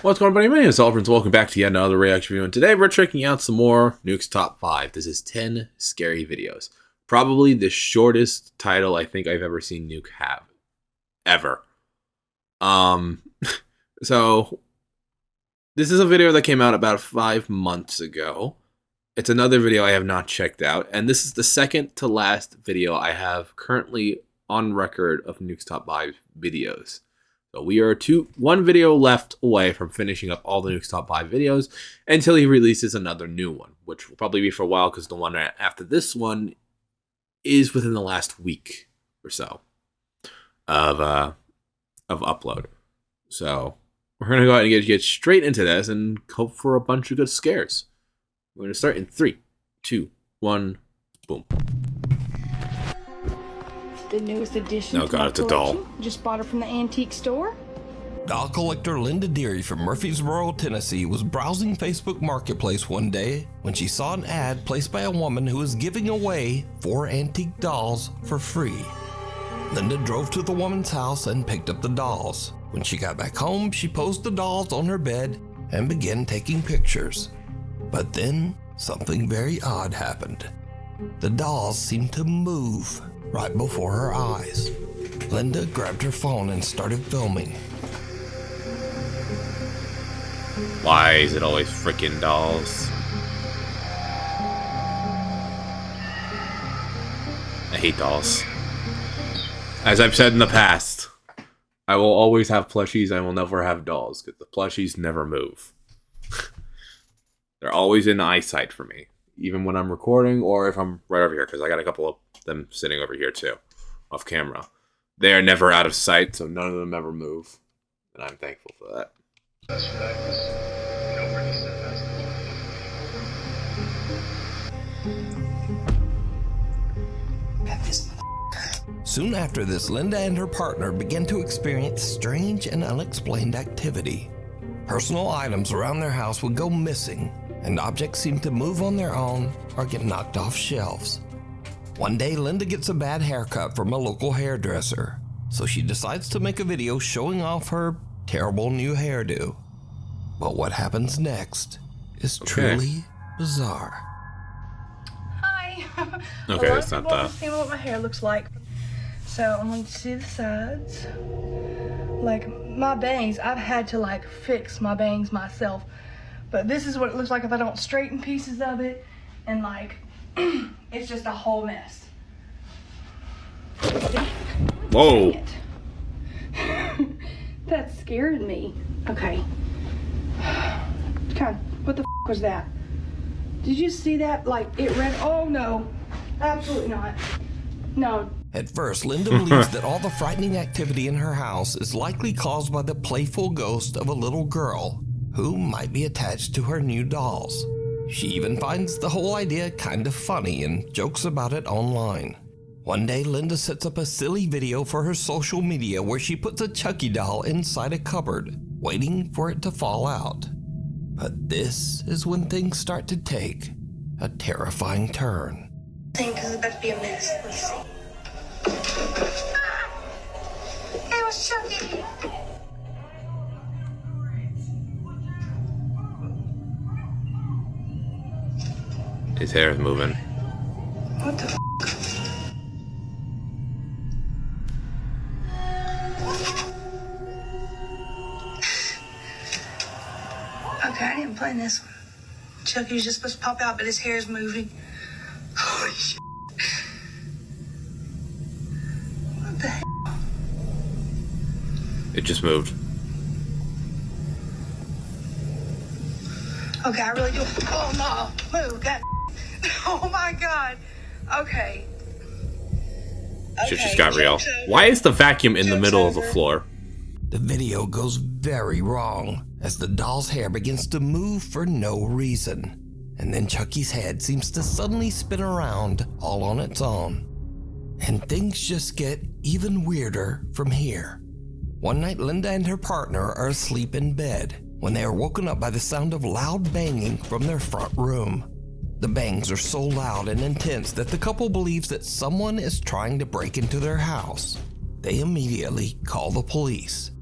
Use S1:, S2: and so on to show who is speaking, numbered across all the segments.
S1: What's going on, buddy? My name is ZealetPrince. Welcome back to yet another reaction video. And today we're checking out some more Nuke's Top 5. This is 10 scary videos. Probably the shortest title I think I've ever seen Nuke have. Ever. So, this is a video that came out about 5 months ago. It's another video I have not checked out. And this is the second to last video I have currently on record of Nuke's Top 5 videos. So we are one video left away from finishing up all the Nuke's Top 5 videos until he releases another new one, which will probably be for a while because the one after this one is within the last week or so of upload. So we're going to go ahead and get straight into this and hope for a bunch of good scares. We're going to start in 3, 2, 1, boom.
S2: The newest addition.
S1: Oh god, it's a doll.
S2: Just bought it from the antique store.
S3: Doll collector Linda Deary from Murfreesboro, Tennessee was browsing Facebook Marketplace one day when she saw an ad placed by a woman who was giving away 4 antique dolls for free. Linda drove to the woman's house and picked up the dolls. When she got back home, she posed the dolls on her bed and began taking pictures. But then something very odd happened. The dolls seemed to move right before her eyes. Linda grabbed her phone and started filming.
S1: Why is it always freaking dolls? I hate dolls. As I've said in the past, I will always have plushies. I will never have dolls because the plushies never move. They're always in eyesight for me, even when I'm recording or if I'm right over here, because I got a couple of them sitting over here too, off camera. They are never out of sight, so none of them ever move, and I'm thankful for that.
S3: Soon after this, Linda and her partner began to experience strange and unexplained activity. Personal items around their house would go missing, and objects seemed to move on their own or get knocked off shelves. One day, Linda gets a bad haircut from a local hairdresser, so she decides to make a video showing off her terrible new hairdo. But what happens next is truly bizarre.
S2: Hi.
S1: Okay, it's not that.
S2: See what my hair looks like. So I'm going to see the sides. Like my bangs, I've had to like fix my bangs myself. But this is what it looks like if I don't straighten pieces of it, and like it's just a whole mess.
S1: Whoa.
S2: That scared me. Okay. God, what the f was that? Did you see that? Like it ran. Oh no, absolutely not. No.
S3: At first, Linda believes that all the frightening activity in her house is likely caused by the playful ghost of a little girl who might be attached to her new dolls. She even finds the whole idea kind of funny and jokes about it online. One day, Linda sets up a silly video for her social media where she puts a Chucky doll inside a cupboard, waiting for it to fall out. But this is when things start to take a terrifying turn.
S2: I think this is about to be a mess. Let's see. It was Chucky.
S1: His hair is moving.
S2: What the f? Okay, I didn't plan this one. Chucky was just supposed to pop out, but his hair is moving. Holy shit. What the hell?
S1: It just moved.
S2: Okay, I really do. Oh no, move, God. Oh my God. Okay.
S1: Shit just got real. Why is the vacuum in the middle of the floor?
S3: The video goes very wrong as the doll's hair begins to move for no reason. And then Chucky's head seems to suddenly spin around all on its own. And things just get even weirder from here. One night, Linda and her partner are asleep in bed when they are woken up by the sound of loud banging from their front room. The bangs are so loud and intense that the couple believes that someone is trying to break into their house. They immediately call the police.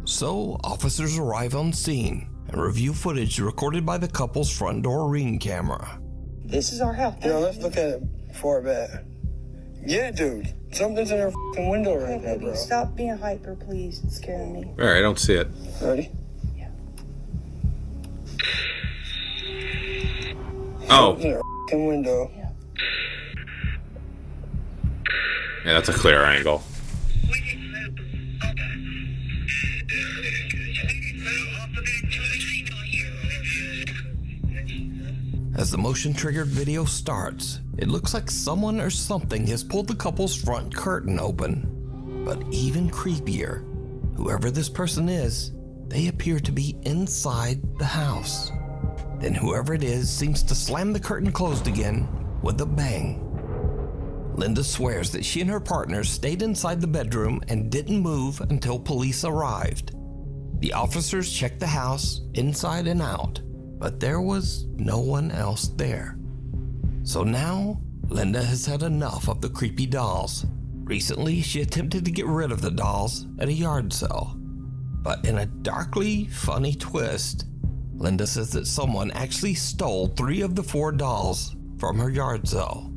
S3: So, officers arrive on scene and review footage recorded by the couple's front door Ring camera.
S4: This is our house. Yo, let's look at it before bed. Yeah, dude. Something's in our f***ing window right now, bro.
S5: Stop being hyper, please. It's scaring me.
S1: All right, I don't see it.
S4: Ready?
S5: Yeah.
S1: Oh.
S4: Something's in our f***ing window.
S5: Yeah.
S1: Yeah, that's a clear angle.
S3: As the motion-triggered video starts, it looks like someone or something has pulled the couple's front curtain open. But even creepier, whoever this person is, they appear to be inside the house. Then whoever it is seems to slam the curtain closed again with a bang. Linda swears that she and her partner stayed inside the bedroom and didn't move until police arrived. The officers checked the house inside and out, but there was no one else there. So now, Linda has had enough of the creepy dolls. Recently, she attempted to get rid of the dolls at a yard sale. But in a darkly funny twist, Linda says that someone actually stole 3 of the 4 dolls from her yard sale.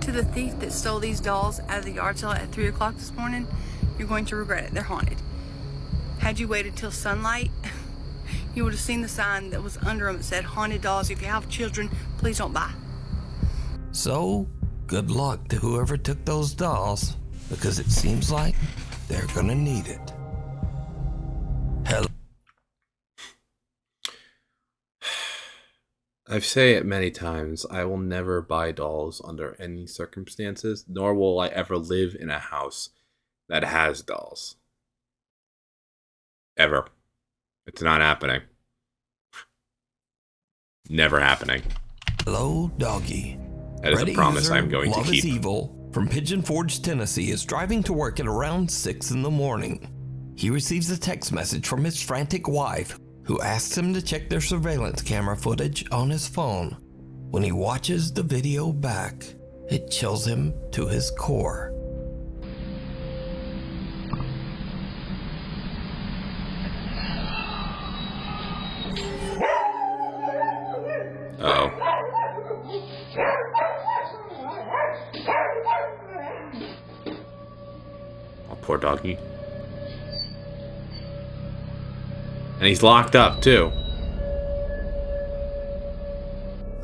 S6: To the thief that stole these dolls out of the yard sale at 3 o'clock this morning, you're going to regret it. They're haunted. Had you waited till sunlight, you would have seen the sign that was under them that said, "Haunted dolls. If you have children, please don't buy."
S3: So, good luck to whoever took those dolls, because it seems like they're gonna need it. Hello.
S1: I've said it many times, I will never buy dolls under any circumstances, nor will I ever live in a house that has dolls. Ever. It's not happening. Never happening.
S3: Hello, doggy.
S1: That is a
S3: Reddit
S1: promise
S3: user
S1: I'm going to
S3: Love
S1: keep.
S3: Is Evil from Pigeon Forge, Tennessee is driving to work at around 6 in the morning. He receives a text message from his frantic wife, who asks him to check their surveillance camera footage on his phone. When he watches the video back, it chills him to his core.
S1: Uh-oh. Oh, poor doggy. And he's locked up, too.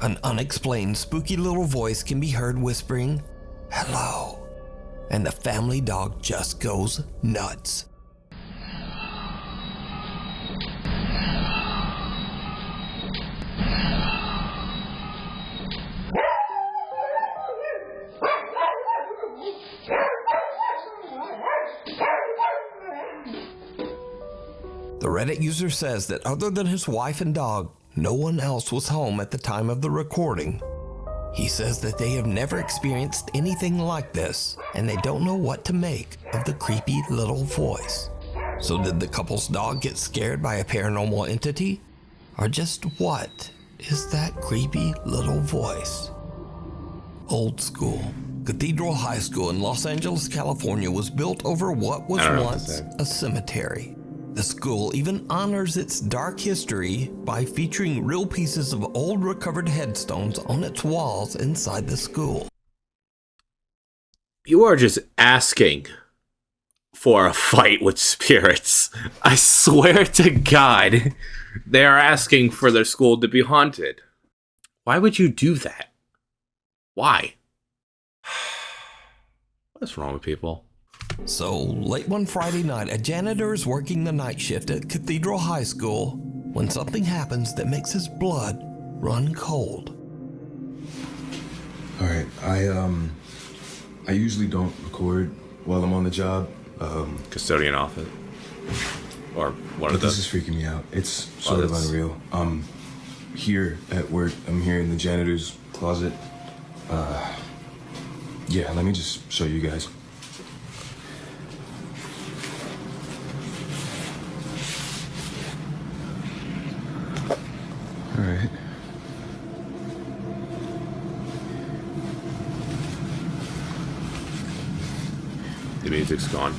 S3: An unexplained spooky little voice can be heard whispering, "Hello," and the family dog just goes nuts. The Reddit user says that other than his wife and dog, no one else was home at the time of the recording. He says that they have never experienced anything like this, and they don't know what to make of the creepy little voice. So did the couple's dog get scared by a paranormal entity? Or just what is that creepy little voice? Old School. Cathedral High School in Los Angeles, California was built over what was once a cemetery. The school even honors its dark history by featuring real pieces of old recovered headstones on its walls inside the school.
S1: You are just asking for a fight with spirits. I swear to God, they are asking for their school to be haunted. Why would you do that? Why? What's wrong with people?
S3: So, late one Friday night, a janitor is working the night shift at Cathedral High School when something happens that makes his blood run cold.
S7: All right, I usually don't record while I'm on the job.
S1: Custodian office. Or one
S7: But
S1: of the...
S7: this is freaking me out. It's sort of unreal. Here at work, I'm here in the janitor's closet. Yeah, let me just show you guys. All right.
S1: The music's gone.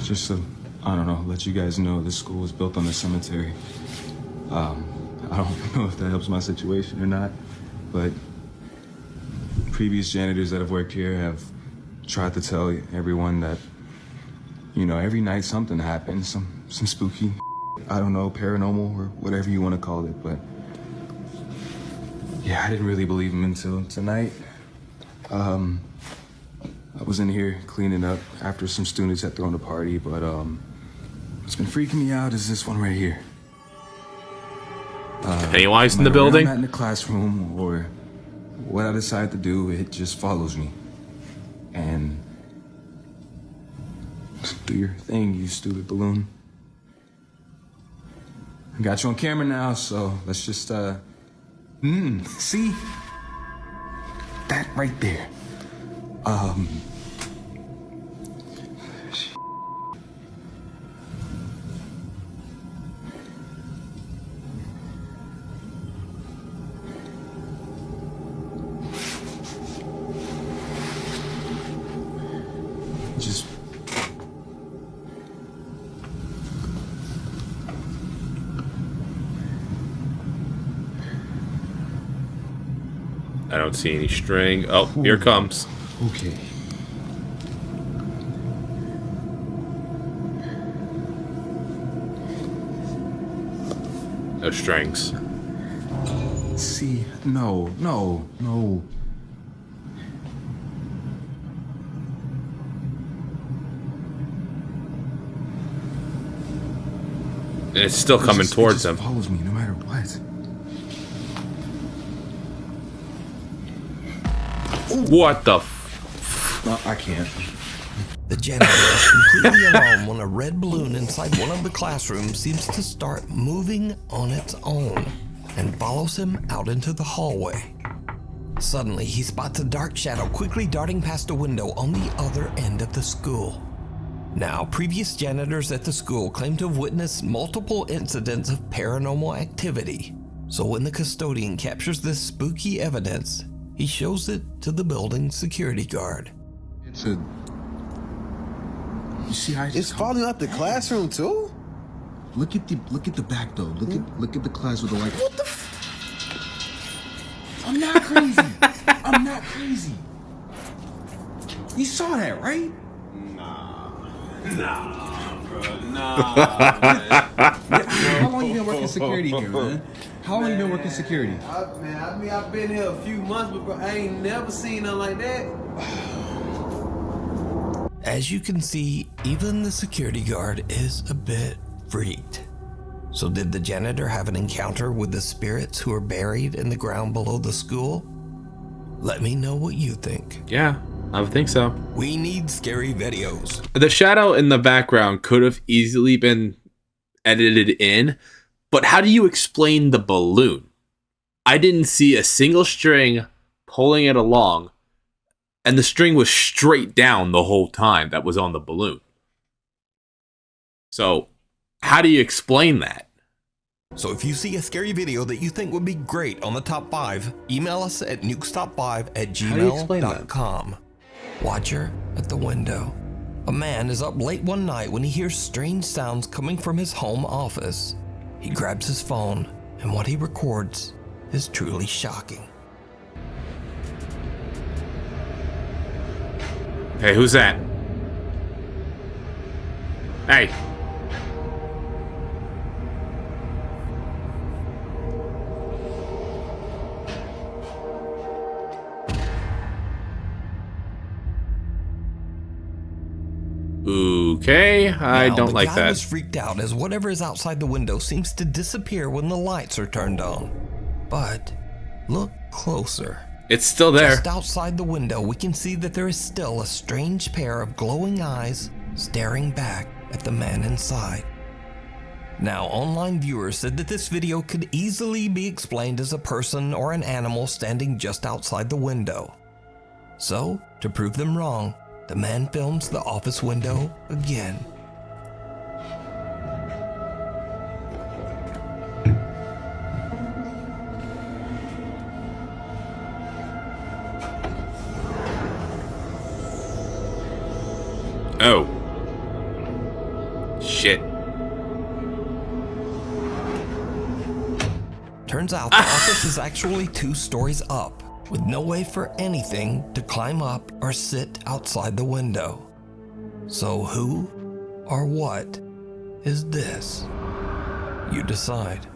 S7: just to, I don't know, let you guys know this school was built on a cemetery. I don't know if that helps my situation or not, but previous janitors that have worked here have tried to tell everyone that, you know, every night something happens, some spooky, I don't know, paranormal or whatever you want to call it, but yeah, I didn't really believe him until tonight. I was in here cleaning up after some students had thrown a party, but what's been freaking me out is this one right here.
S1: Pennywise in the
S7: No matter where
S1: building?
S7: I'm at in the classroom or what I decide to do, it just follows me. And do your thing, you stupid balloon. I got you on camera now, so let's just see? That right there. Just
S1: I don't see any string. Oh, here it comes.
S7: okay.
S1: No strings.
S7: See, no.
S1: And it's still coming towards
S7: them.
S1: them.
S7: It follows me no matter what.
S1: What the
S7: No, I can't.
S3: The janitor is completely alone when a red balloon inside one of the classrooms seems to start moving on its own and follows him out into the hallway. Suddenly, he spots a dark shadow quickly darting past a window on the other end of the school. Now, previous janitors at the school claim to have witnessed multiple incidents of paranormal activity. So when the custodian captures this spooky evidence, he shows it to the building's security guard.
S7: It's a... You see how
S8: It's falling out the classroom too?
S7: Look at the back though. Look at the class with the light.
S8: What the
S7: I'm not crazy. I'm not crazy. You saw that, right? How long you been working security here, man? How long you been working security?
S8: I've been here a few months, but bro, I ain't never seen nothing like that.
S3: As you can see, even the security guard is a bit freaked. So did the janitor have an encounter with the spirits who are buried in the ground below the school? Let me know what you think.
S1: Yeah, I would think so.
S3: We need scary videos.
S1: The shadow in the background could have easily been edited in, but how do you explain the balloon? I didn't see a single string pulling it along, and the string was straight down the whole time that was on the balloon. So, how do you explain that?
S3: So if you see a scary video that you think would be great on the top 5, email us at nukestop5@gmail.com. Watcher at the window. A man is up late one night when he hears strange sounds coming from his home office. He grabs his phone, and what he records is truly shocking.
S1: Hey, who's that? Hey. Okay, I don't like
S3: The guy
S1: that.
S3: was freaked out as whatever is outside the window seems to disappear when the lights are turned on. But look closer.
S1: It's still there.
S3: Just outside the window, we can see that there is still a strange pair of glowing eyes staring back at the man inside. Now, online viewers said that this video could easily be explained as a person or an animal standing just outside the window. So, to prove them wrong, the man films the office window again.
S1: Oh. shit.
S3: Turns out the office is actually 2 stories up, with no way for anything to climb up or sit outside the window. So who or what is this? You decide.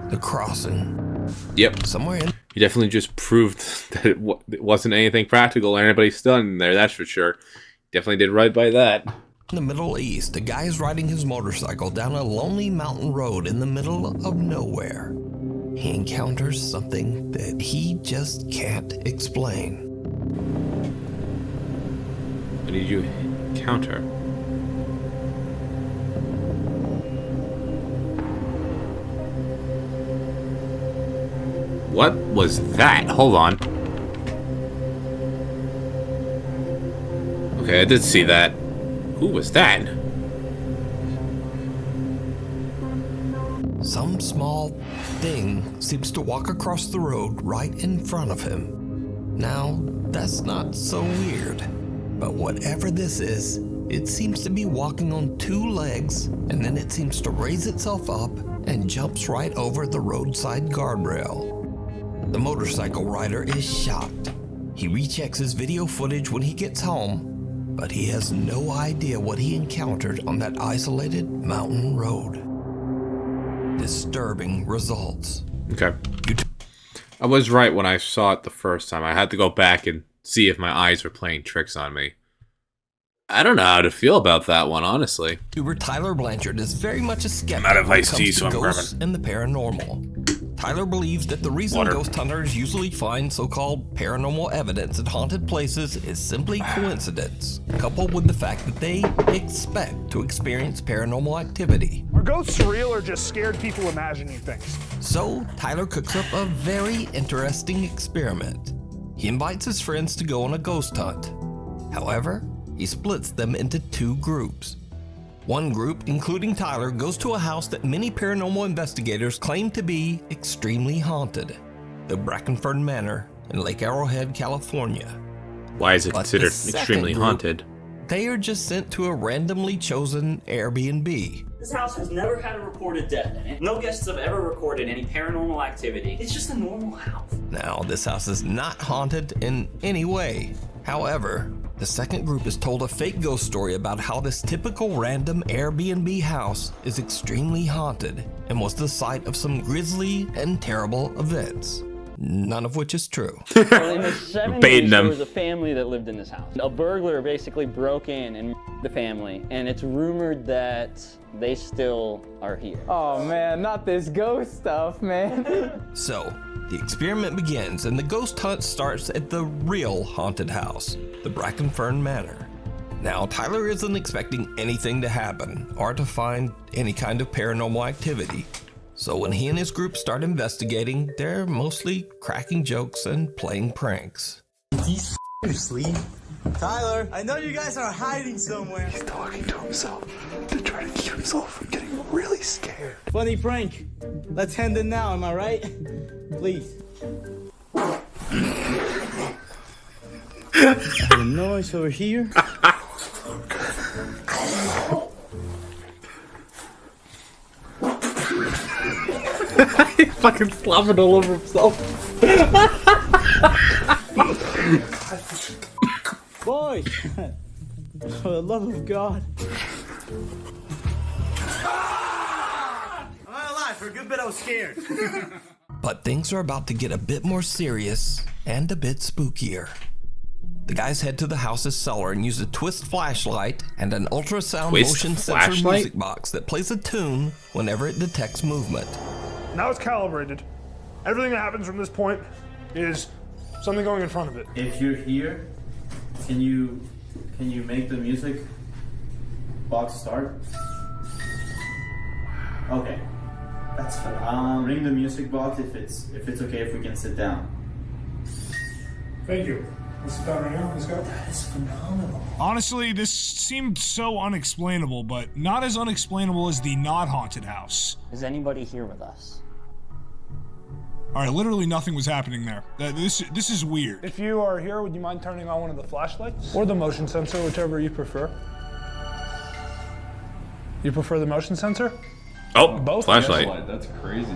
S3: The Crossing.
S1: Yep.
S3: Somewhere in
S1: You definitely just proved that it wasn't anything practical or anybody stunned in there, that's for sure. Definitely did right by that.
S3: In the Middle East, a guy is riding his motorcycle down a lonely mountain road in the middle of nowhere. He encounters something that he just can't explain.
S1: What did you encounter? What was that? Hold on. Okay, I did see that. Who was that?
S3: Some small thing seems to walk across the road right in front of him. Now, that's not so weird, but whatever this is, it seems to be walking on 2 legs, and then it seems to raise itself up and jumps right over the roadside guardrail. The motorcycle rider is shocked. He rechecks his video footage when he gets home, but he has no idea what he encountered on that isolated mountain road. Disturbing results.
S1: Okay. I was right when I saw it the first time. I had to go back and see if my eyes were playing tricks on me. I don't know how to feel about that one, honestly.
S3: YouTuber Tyler Blanchard is very much a skeptic
S1: I'm out of
S3: when it
S1: iced
S3: comes
S1: tea,
S3: to
S1: so I'm
S3: ghosts
S1: grabbing.
S3: and the paranormal. Tyler believes that the reason
S1: Water.
S3: ghost hunters usually find so-called paranormal evidence at haunted places is simply coincidence, coupled with the fact that they expect to experience paranormal activity.
S9: Are ghosts real or just scared people imagining things?
S3: So, Tyler cooks up a very interesting experiment. He invites his friends to go on a ghost hunt. However, he splits them into 2 groups. One group, including Tyler, goes to a house that many paranormal investigators claim to be extremely haunted, the Brackenford Manor in Lake Arrowhead, California.
S1: Why is it
S3: But
S1: considered
S3: the second
S1: extremely
S3: group,
S1: haunted?
S3: They are just sent to a randomly chosen Airbnb.
S10: This house has never had a reported death in it. No guests have ever recorded any paranormal activity. It's just a normal house.
S3: Now, this house is not haunted in any way. However, the second group is told a fake ghost story about how this typical random Airbnb house is extremely haunted and was the site of some grisly and terrible events. None of which is true.
S11: Well, in the 70s,
S1: Baiting
S11: there
S1: them.
S11: was a family that lived in this house. A burglar basically broke in and the family, and it's rumored that they still are here.
S12: Oh man, not this ghost stuff, man.
S3: So, the experiment begins and the ghost hunt starts at the real haunted house, the Brackenfern Manor. Now, Tyler isn't expecting anything to happen or to find any kind of paranormal activity. So when he and his group start investigating, they're mostly cracking jokes and playing pranks.
S13: He's asleep. Tyler, I know you guys are hiding somewhere. He's talking to himself to try to keep himself from getting really scared. Funny prank. Let's end it now, am I right? Please. I heard a noise over here.
S1: He's fucking slobbing all over himself.
S13: Boys, for the love of God. I'm not alive. For a good bit I was scared.
S3: But things are about to get a bit more serious and a bit spookier. The guys head to the house's cellar and use a twist flashlight and an ultrasound motion sensor music box that plays a tune whenever it detects movement.
S9: Now it's calibrated. Everything that happens from this point is something going in front of it.
S14: If you're here, can you make the music box start? Okay, that's fine. Ring the music box if it's okay if we can sit down.
S9: Thank you. Let's sit down right now. Let's go.
S14: That is phenomenal.
S9: Honestly, this seemed so unexplainable, but not as unexplainable as the not haunted house.
S11: Is anybody here with us?
S9: All right, literally nothing was happening there. This is weird. If you are here, would you mind turning on one of the flashlights? Or the motion sensor, whichever you prefer. You prefer the motion sensor?
S1: Oh,
S9: both.
S1: flashlight.
S15: That's crazy.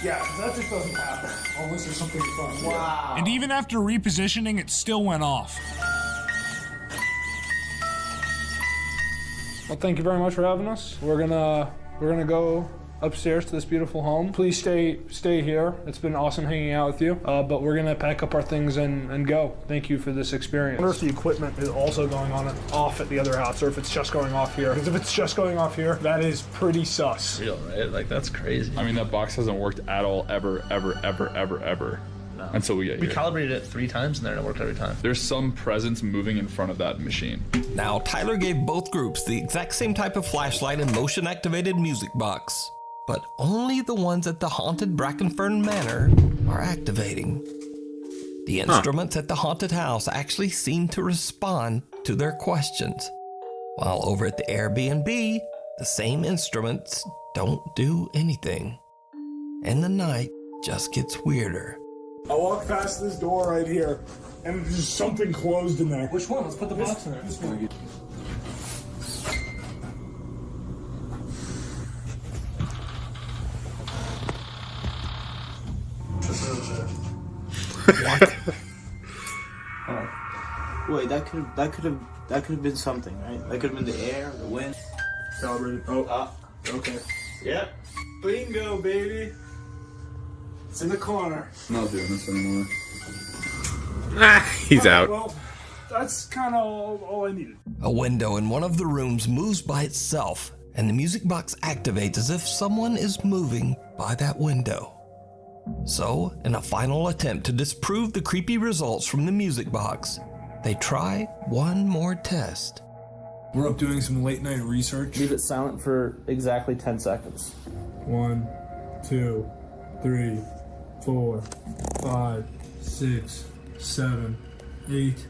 S9: Yeah, that just doesn't happen unless there's something fun. Wow. And even after repositioning, it still went off. Well, thank you very much for having us. We're gonna go upstairs to this beautiful home. Please stay here. It's been awesome hanging out with you. But we're gonna pack up our things and go. Thank you for this experience. I wonder if the equipment is also going on and off at the other house, or if it's just going off here. Because if it's just going off here, that is pretty sus.
S15: Real, right? Like, that's crazy. I mean, that box hasn't worked at all, ever. No. Until we get here.
S14: We calibrated it 3 times and then it worked every time.
S15: There's some presence moving in front of that machine.
S3: Now, Tyler gave both groups the exact same type of flashlight and motion-activated music box, but only the ones at the haunted Brackenfern Manor are activating. The instruments at the haunted house actually seem to respond to their questions, while over at the Airbnb, the same instruments don't do anything. And the night just gets weirder.
S9: I walk past this door right here, and there's something closed in there.
S14: Which one? Let's put the box in there.
S9: This one.
S13: Wait, that could have been something, right? That could have been the air, the wind.
S9: Calibrated. Oh, okay.
S13: Yep. Bingo, baby.
S9: It's in the corner.
S15: I'm not doing this anymore.
S1: He's out.
S9: Well, that's kind of all I needed.
S3: A window in one of the rooms moves by itself, and the music box activates as if someone is moving by that window. So, in a final attempt to disprove the creepy results from the music box, they try one more test.
S9: We're up doing some late night research.
S14: Leave it silent for exactly 10 seconds.
S9: 1, 2, 3, 4, 5, 6, 7, 8,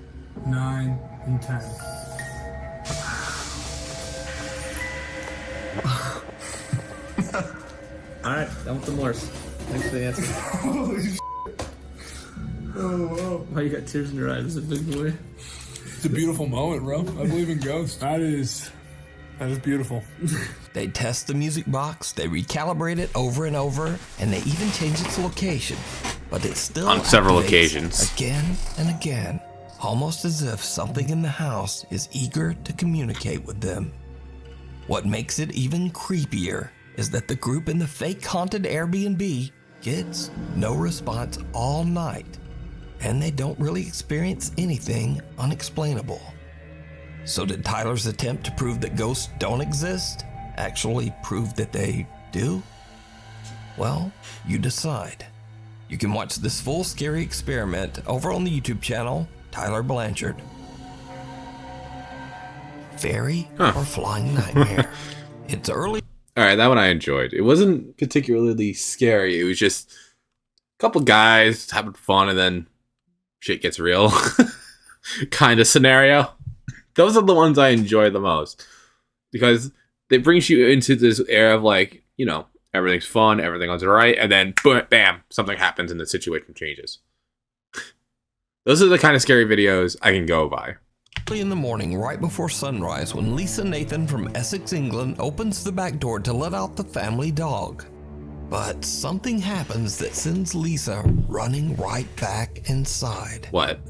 S9: 9, and 10.
S14: Alright, done with the Morse. Thanks for the answer.
S9: Holy shit. Oh, wow.
S14: Why you got tears in your eyes? Is it big boy?
S9: It's a beautiful moment, bro. I believe in ghosts. That is beautiful.
S3: They test the music box, they recalibrate it over and over, and they even change its location. But it still
S1: on several
S3: activates
S1: occasions.
S3: Again and again, almost as if something in the house is eager to communicate with them. What makes it even creepier is that the group in the fake haunted Airbnb gets no response all night, and they don't really experience anything unexplainable. So did Tyler's attempt to prove that ghosts don't exist actually prove that they do? Well, you decide. You can watch this full scary experiment over on the YouTube channel, Tyler Blanchard. Fairy or Flying Nightmare? It's early.
S1: All right, that one I enjoyed. It wasn't particularly scary. It was just a couple guys having fun and then shit gets real kind of scenario. Those are the ones I enjoy the most because they brings you into this era of like, you know, everything's fun, everything's all right, and then boom, bam, something happens and the situation changes. Those are the kind of scary videos I can go by.
S3: Early in the morning, right before sunrise, when Lisa Nathan from Essex, England opens the back door to let out the family dog. But something happens that sends Lisa running right back inside.
S1: What?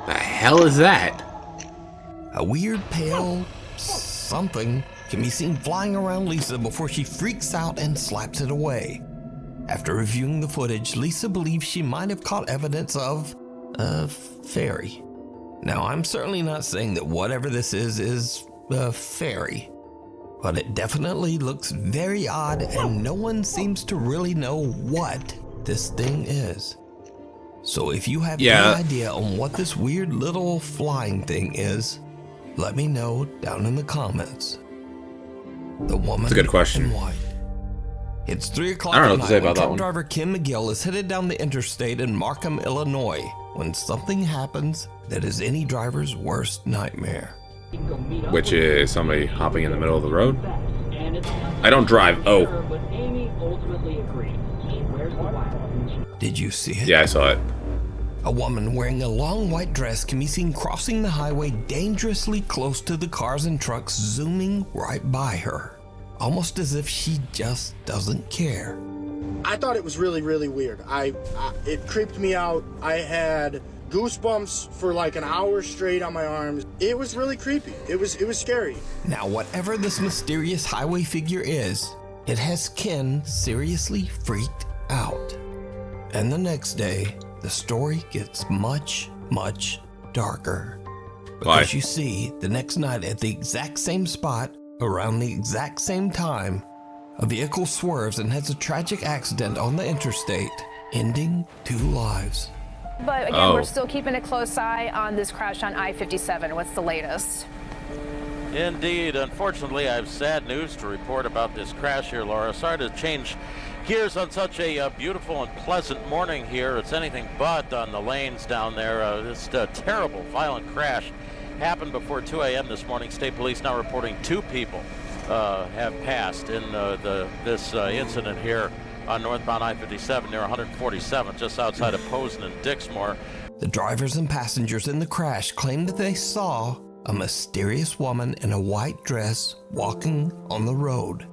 S1: The hell is that?
S3: A weird pale something can be seen flying around Lisa before she freaks out and slaps it away. After reviewing the footage, Lisa believes she might have caught evidence of a fairy. Now, I'm certainly not saying that whatever this is a fairy, but it definitely looks very odd and no one seems to really know what this thing is. So if you have any idea on what this weird little flying thing is, let me know down in the comments. The woman
S1: That's a good question.
S3: in white. It's 3 o'clock
S1: I don't know
S3: at
S1: what to say
S3: night when
S1: about that
S3: truck
S1: one.
S3: driver Kim McGill is headed down the interstate in Markham, Illinois, when something happens that is any driver's worst nightmare.
S1: Which is somebody hopping in the middle of the road? I don't drive. Oh.
S3: Did you see it?
S1: Yeah, I saw it.
S3: A woman wearing a long white dress can be seen crossing the highway dangerously close to the cars and trucks zooming right by her, almost as if she just doesn't care.
S16: I thought it was really, really weird. It creeped me out. I had goosebumps for like an hour straight on my arms. It was really creepy. It was scary.
S3: Now, whatever this mysterious highway figure is, it has Ken seriously freaked out. And the next day, the story gets much, much darker.
S1: Why?
S3: Because you see, the next night at the exact same spot, around the exact same time, a vehicle swerves and has a tragic accident on the interstate, ending 2 lives.
S17: But again, we're still keeping a close eye on this crash on I-57. What's the latest?
S18: Indeed. Unfortunately, I have sad news to report about this crash here, Laura. Sorry to change gears on such a beautiful and pleasant morning here. It's anything but on the lanes down there. This terrible, violent crash happened before 2 a.m. this morning. State police now reporting 2 people have passed in this incident here on northbound I-57 near 147, just outside of Posen and Dixmoor.
S3: The drivers and passengers in the crash claimed that they saw a mysterious woman in a white dress walking on the road.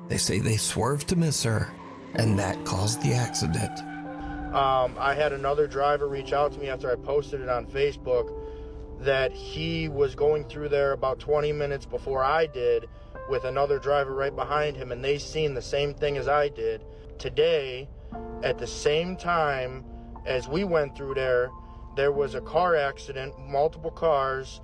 S3: They say they swerved to miss her, and that caused the accident.
S16: I had another driver reach out to me after I posted it on Facebook that he was going through there about 20 minutes before I did with another driver right behind him, and they seen the same thing as I did. Today, at the same time as we went through there was a car accident, multiple cars.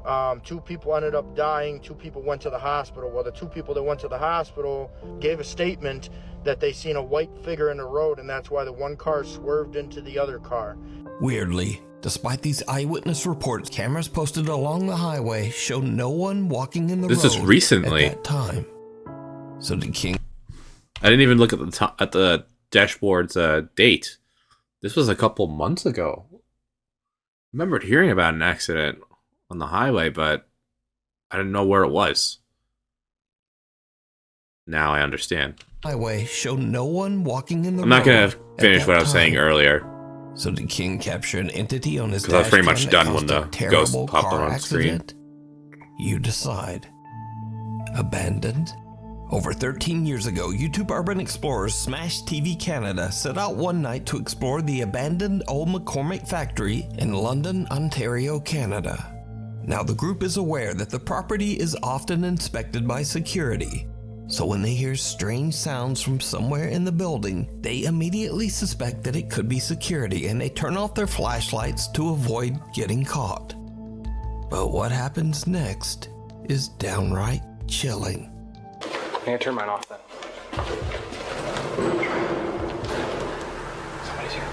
S16: 2 people ended up dying, 2 people went to the hospital. Well, the 2 people that went to the hospital gave a statement that they seen a white figure in the road, and that's why the one car swerved into the other car.
S3: Weirdly, despite these eyewitness reports, cameras posted along the highway show no one walking in the road.
S1: This is recently.
S3: At that time. So did King...
S1: I didn't even look at the dashboard's date. This was a couple months ago. I remembered hearing about an accident on the highway, but I didn't know where it was. Now I understand.
S3: Highway showed no one walking in the road.
S1: I'm not going to finish what I was saying earlier.
S3: So did King capture an entity on his
S1: because I was pretty much done when the ghost
S3: terrible
S1: popped
S3: car
S1: on screen.
S3: accident? You decide. Abandoned? Over 13 years ago, YouTube urban explorers Smash TV Canada set out one night to explore the abandoned old McCormick factory in London, Ontario, Canada. Now the group is aware that the property is often inspected by security, so when they hear strange sounds from somewhere in the building, they immediately suspect that it could be security and they turn off their flashlights to avoid getting caught. But what happens next is downright chilling.
S19: I'm gonna turn mine off then. Somebody's here.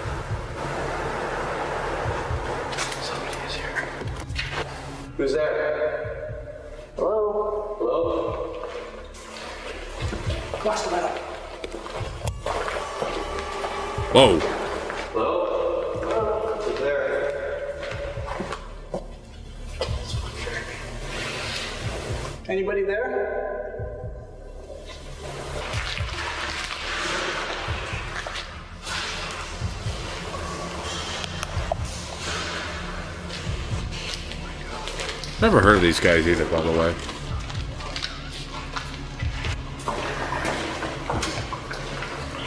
S19: Somebody is here. Who's there? Hello? Hello? Watch the metal.
S1: Whoa.
S19: Hello? Hello? Who's there? Anybody there?
S1: Never heard of these guys either, by the way.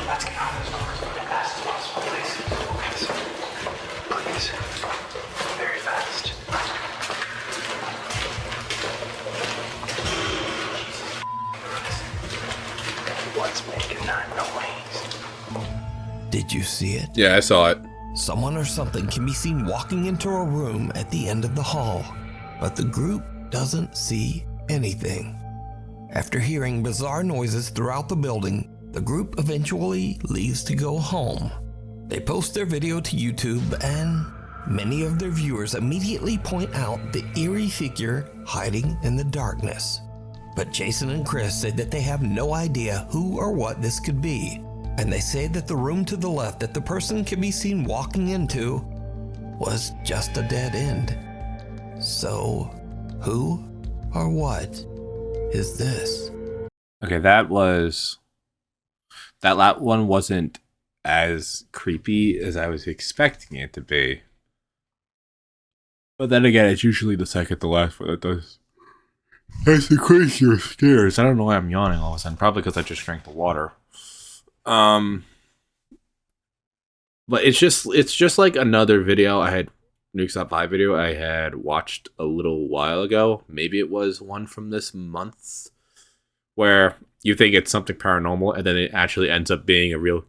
S19: Let's get out of this door as fast as possible, please. Please. Very fast. What's making that noise?
S3: Did you see it?
S1: Yeah, I saw it.
S3: Someone or something can be seen walking into a room at the end of the hall, but the group doesn't see anything. After hearing bizarre noises throughout the building, the group eventually leaves to go home. They post their video to YouTube, and many of their viewers immediately point out the eerie figure hiding in the darkness. But Jason and Chris say that they have no idea who or what this could be, and they say that the room to the left that the person can be seen walking into was just a dead end. So, who or what is this?
S1: Okay, that one wasn't as creepy as I was expecting it to be. But then again, it's usually the second to last one that does. That's the crazier scares. I don't know why I'm yawning all of a sudden. Probably because I just drank the water. But it's just like another video I had, Nuke's Top 5 video I had watched a little while ago. Maybe it was one from this month, where you think it's something paranormal and then it actually ends up being a real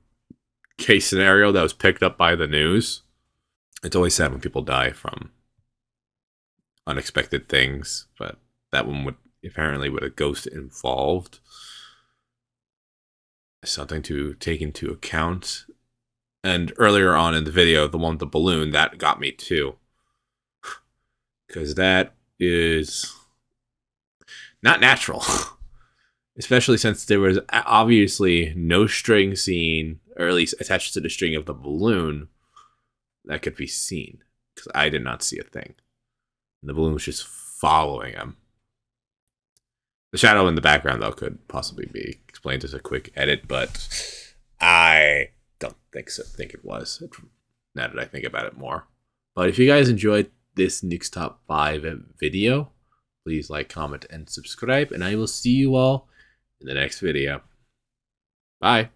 S1: case scenario that was picked up by the news. It's always sad when people die from unexpected things, but that one would apparently with a ghost involved. Something to take into account. And earlier on in the video, the one with the balloon, that got me too. Because that is not natural. Especially since there was obviously no string seen, or at least attached to the string of the balloon, that could be seen. Because I did not see a thing. And the balloon was just following him. The shadow in the background, though, could possibly be explained as a quick edit, but I don't think so. Think it was, now that I think about it more. But if you guys enjoyed this Nuke's Top 5 video, please like, comment, and subscribe, and I will see you all in the next video. Bye.